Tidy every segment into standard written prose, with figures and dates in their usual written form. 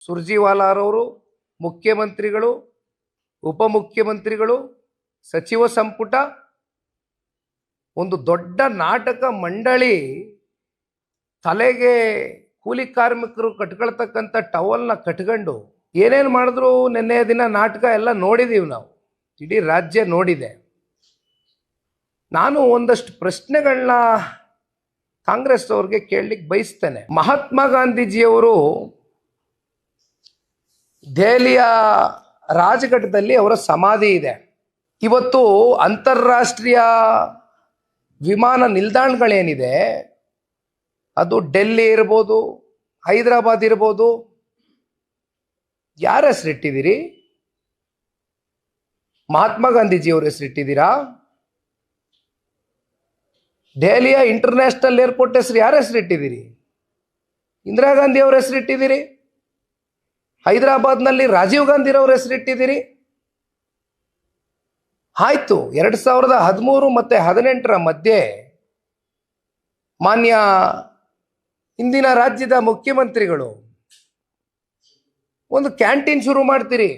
ಸುರ್ಜಿವಾಲಾರವರು ಮುಖ್ಯಮಂತ್ರಿಗಳು, ಉಪಮುಖ್ಯಮಂತ್ರಿಗಳು, ಸಚಿವ ಸಂಪುಟ ಒಂದು ದೊಡ್ಡ ನಾಟಕ ಮಂಡಳಿ ತಲೆಗೆ ಕೂಲಿ ಕಾರ್ಮಿಕರು ಕಟ್ಕೊಳ್ತಕ್ಕಂಥ ಟವಲ್ನ ಕಟ್ಕೊಂಡು ಏನೇನು ಮಾಡಿದ್ರು ನಿನ್ನೆ ದಿನ ನಾಟಕ ಎಲ್ಲ ನೋಡಿದೀವಿ ನಾವು. ಇಡೀ ರಾಜ್ಯ ನೋಡಿದೆ. ನಾನು ಒಂದಷ್ಟು ಪ್ರಶ್ನೆಗಳನ್ನ ಕಾಂಗ್ರೆಸ್ ಅವ್ರಿಗೆ ಕೇಳಲಿಕ್ಕೆ ಬಯಸ್ತೇನೆ. ಮಹಾತ್ಮ ಗಾಂಧೀಜಿಯವರು ದೆಹಲಿಯ ರಾಜಘಾಟದಲ್ಲಿ ಅವರ ಸಮಾಧಿ ಇದೆ. ಇವತ್ತು ಅಂತಾರಾಷ್ಟ್ರೀಯ ವಿಮಾನ ನಿಲ್ದಾಣಗಳೇನಿದೆ ಅದು ಡೆಲ್ಲಿ ಇರ್ಬೋದು, ಹೈದರಾಬಾದ್ ಇರ್ಬೋದು, ಯಾರ ಹೆಸರಿಟ್ಟಿದ್ದೀರಿ? ಮಹಾತ್ಮ ಗಾಂಧೀಜಿಯವ್ರ ಹೆಸರಿಟ್ಟಿದ್ದೀರಾ? ದೆಹಲಿಯ ಇಂಟರ್ನ್ಯಾಷನಲ್ ಏರ್ಪೋರ್ಟ್ ಹೆಸರು ಯಾರ ಹೆಸರಿಟ್ಟಿದ್ದೀರಿ? ಇಂದಿರಾ ಗಾಂಧಿ ಅವ್ರ ಹೆಸರಿಟ್ಟಿದ್ದೀರಿ? ಹೈದರಾಬಾದ್ನಲ್ಲಿ ರಾಜೀವ್ ಗಾಂಧಿರವ್ರ ಹೆಸರಿಟ್ಟಿದ್ದೀರಿ? ಆಯ್ತು, 2013 ಮತ್ತು 2018 ಮಧ್ಯೆ ಮಾನ್ಯ ಇಂದಿನ ರಾಜ್ಯದ ಮುಖ್ಯಮಂತ್ರಿಗಳು ಒಂದು ಕ್ಯಾಂಟೀನ್ ಶುರು ಮಾಡ್ತೀರಿ.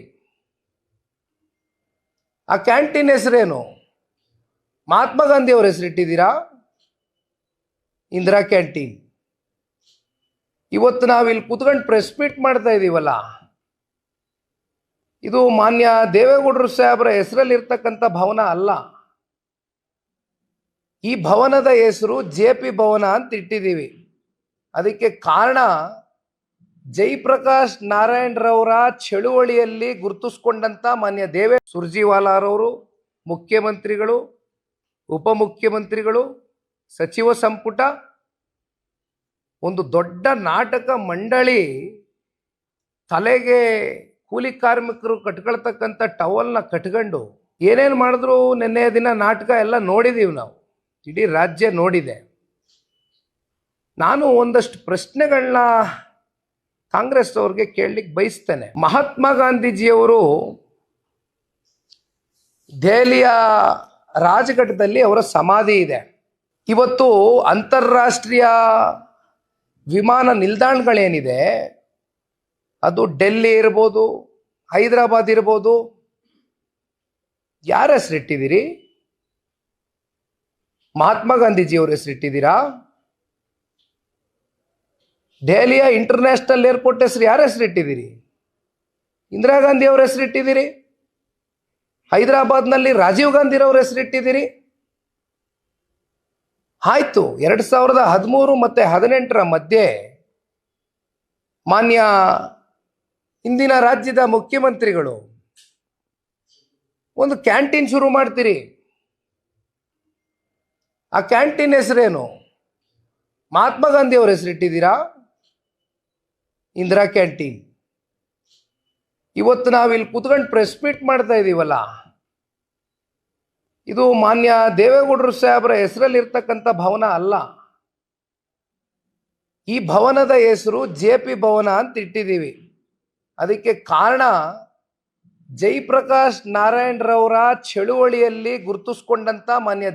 ಆ ಕ್ಯಾಂಟೀನ್ ಹೆಸರೇನು? ಮಹಾತ್ಮ ಗಾಂಧಿ ಅವ್ರ ಹೆಸರಿಟ್ಟಿದ್ದೀರಾ? ಇಂದಿರಾ ಕ್ಯಾಂಟೀನ್. ಇವತ್ತು ನಾವಿಲ್ಲಿ ಕೂತ್ಕೊಂಡು ಪ್ರೆಸ್ ಮೀಟ್ ಮಾಡ್ತಾ ಇದ್ದೀವಲ್ಲ, ಇದು ಮಾನ್ಯ ದೇವೇಗೌಡರು ಸಾಹೇಬರ ಹೆಸರಲ್ಲಿ ಇರ್ತಕ್ಕಂಥ ಭವನ ಅಲ್ಲ. ಈ ಭವನದ ಹೆಸರು JP ಭವನ ಅಂತ ಇಟ್ಟಿದ್ದೀವಿ. ಅದಕ್ಕೆ ಕಾರಣ ಜಯಪ್ರಕಾಶ್ ನಾರಾಯಣರವರ ಚಳುವಳಿಯಲ್ಲಿ ಗುರುತಿಸ್ಕೊಂಡಂಥ ಮಾನ್ಯ ಸುರ್ಜಿವಾಲಾರವರು ಮುಖ್ಯಮಂತ್ರಿಗಳು, ಉಪಮುಖ್ಯಮಂತ್ರಿಗಳು, ಸಚಿವ ಸಂಪುಟ ಒಂದು ದೊಡ್ಡ ನಾಟಕ ಮಂಡಳಿ ತಲೆಗೆ ಕೂಲಿ ಕಾರ್ಮಿಕರು ಕಟ್ಕೊಳ್ತಕ್ಕಂಥ ಟವಲ್ನ ಕಟ್ಕೊಂಡು ಏನೇನು ಮಾಡಿದ್ರು ನಿನ್ನೆ ದಿನ ನಾಟಕ ಎಲ್ಲ ನೋಡಿದೀವಿ ನಾವು. ಇಡೀ ರಾಜ್ಯ ನೋಡಿದೆ. ನಾನು ಒಂದಷ್ಟು ಪ್ರಶ್ನೆಗಳನ್ನ ಕಾಂಗ್ರೆಸ್ ಅವ್ರಿಗೆ ಕೇಳಲಿಕ್ಕೆ ಬಯಸ್ತೇನೆ. ಮಹಾತ್ಮ ಗಾಂಧೀಜಿಯವರು ದೆಹಲಿಯ ರಾಜಘಾಟದಲ್ಲಿ ಅವರ ಸಮಾಧಿ ಇದೆ. ಇವತ್ತು ಅಂತಾರಾಷ್ಟ್ರೀಯ ವಿಮಾನ ನಿಲ್ದಾಣಗಳೇನಿದೆ ಅದು ಡೆಲ್ಲಿ ಇರ್ಬೋದು, ಹೈದರಾಬಾದ್ ಇರ್ಬೋದು, ಯಾರ ಹೆಸರಿಟ್ಟಿದ್ದೀರಿ? ಮಹಾತ್ಮ ಗಾಂಧೀಜಿಯವ್ರ ಹೆಸರಿಟ್ಟಿದ್ದೀರಾ? ದೆಹಲಿಯ ಇಂಟರ್ನ್ಯಾಷನಲ್ ಏರ್ಪೋರ್ಟ್ ಹೆಸರು ಯಾರ ಹೆಸರಿಟ್ಟಿದ್ದೀರಿ? ಇಂದಿರಾ ಗಾಂಧಿ ಅವ್ರ ಹೆಸರಿಟ್ಟಿದ್ದೀರಿ? ಹೈದರಾಬಾದ್ನಲ್ಲಿ ರಾಜೀವ್ ಗಾಂಧಿರವ್ರ ಹೆಸರಿಟ್ಟಿದ್ದೀರಿ? ಆಯ್ತು, 2013 ಮತ್ತು 2018 ಮಧ್ಯೆ ಮಾನ್ಯ ಇಂದಿನ ರಾಜ್ಯದ ಮುಖ್ಯಮಂತ್ರಿಗಳು ಒಂದು ಕ್ಯಾಂಟೀನ್ ಶುರು ಮಾಡ್ತೀರಿ. ಆ ಕ್ಯಾಂಟೀನ್ ಹೆಸರೇನು? ಮಹಾತ್ಮ ಗಾಂಧಿ ಅವ್ರ ಹೆಸರಿಟ್ಟಿದ್ದೀರಾ? ಇಂದಿರಾ ಕ್ಯಾಂಟೀನ್. ಇವತ್ತು ನಾವಿಲ್ಲಿ ಕೂತ್ಕೊಂಡು ಪ್ರೆಸ್ ಮೀಟ್ ಮಾಡ್ತಾ ಇದ್ದೀವಲ್ಲ, ಇದು ಮಾನ್ಯ ದೇವೇಗೌಡರು ಸಾಹೇಬರ ಹೆಸರಲ್ಲಿ ಇರ್ತಕ್ಕಂಥ ಭವನ ಅಲ್ಲ. ಈ ಭವನದ ಹೆಸರು JP ಭವನ ಅಂತ ಇಟ್ಟಿದ್ದೀವಿ. ಅದಕ್ಕೆ ಕಾರಣ ಜಯಪ್ರಕಾಶ್ ನಾರಾಯಣರವರ ಚಳುವಳಿಯಲ್ಲಿ ಗುರುತಿಸ್ಕೊಂಡಂಥ ಮಾನ್ಯ